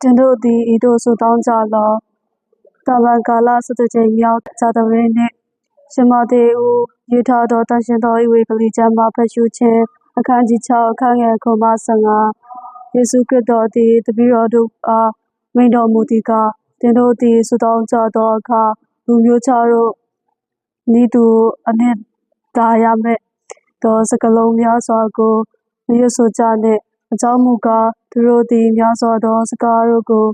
တင်တို့သည်ဤသို့ဆုတောင်းကြလော့တာမန်ကာလ17ကြိမ်မြောက်ဇာတဝင်နှင့်ရှင်မောတေဦးရေးထားသောတန်ရှင်သောဤဝေကလေးကျမ်းမှာဖတ်ရှုခြင်းအခန်းကြီး6အခန်းငယ်9မှ15ယေရှုခရစ်တော်သည်တပည့်တော်တို့အားမိန့်တော်မူသည်ကတင်တို့သည်ဆုတောင်းကြသောအခါလူမျိုးခြားတို့ဤသူအနှစ်သာရမဲ့သောစကလုံးများစွာကိုမရွတ်ဆိုကြနှင့်အကြောင်းမူကားသူတို့သည်များစွာသောစကားတို့ကို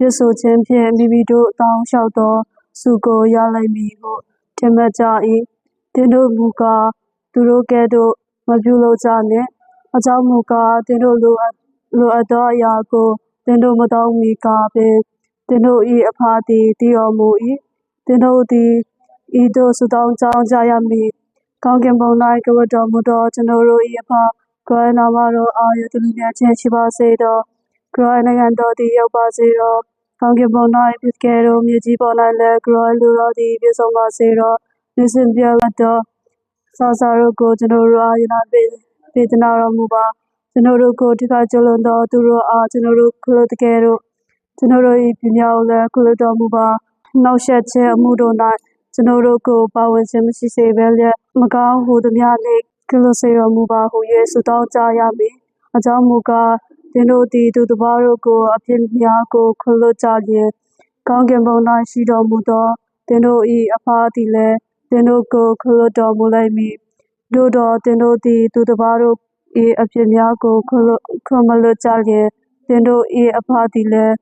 ရွတ်ဆိုခြင်းဖြင့်မိမိတို့တောင်းလျှောက်သောဆုကိုရလိမ့်မည်ဟုထင်မှတ်ကြ၏တင်တို့မူကားသူတို့ကဲ့သို့မပြုလုပ်ကြနှင့်အကြောင်းမူကားတင်တို့လိုအပ်သောအရာကိုတင်တို့မတောင်းမီကားပင်တင်တို့၏အဖသည်တည်တော်မူ၏တင်တို့သည်ဤသို့ဆုတောင်းကြောင်းကြရမည်ကောင်းကင်ဘုံ၌ကဝတ်တော်မူသောကျွန်တော်တို့၏အဖခရစ်နာမတော်အားရည်မြတ်ခြင်းရှိပါစေသောခရစ်နိုင်ငံတော်သည်ရောက်ပါစေသောကောင်းကင်ဘုံ၌ဖြစ်ကဲ့သို့မြေကြီးပေါ်၌လည်းခရစ်လူတော်သည်ပြည့်စုံပါစေသောမြစ်စင်ပြတ်သောစာစာတို့ကိုကျွန်တော်တို့အားရနာပေးသနာတော်မူပါကျွန်တော်တို့ကိုထိခိုက်ကြလွန်သောသူတို့အားကျွန်တော်တို့ခလို့တကယ်တို့ကျွန်တော်တို့၏ပြညာကိုလည်းခလို့တော်မူပါနှောက်ယှက်ခြင်းအမှုတို့၌ကျွန်တော်တို့ကိုပါဝင်ခြင်းမရှိစေဘဲလျက်မကောင်းဟုသမျှနှင့်ကလို့စေတော်မူပါဟုယေရှုတောင်းကြရမည်အကြောင်းမူကားတင်တို့သည်သူတစ်ပါးတို့ကိုအပြစ်များကိုခလို့ကြလျင်ကောင်းကင်ဘုံ၌ရှိတော်မူသောတင်တို့၏အဖသည်လည်းတင်တို့ကိုခလို့တော်မူလိမ့်မည်တို့တော်တင်တို့သည်သူတစ်ပါးတို့၏အပြစ်များကိုခွမလို့ကြလျင်တင်တို့၏အဖသည်လည်း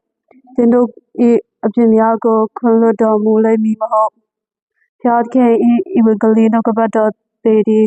တင်တို့၏အပြစ်များကိုခွလို့တော်မူလိမ့်မည်မဟုတ်ဖျားခင်၏ဤဝေကလေးနှုတ်ကပတ်တော်ပေသည်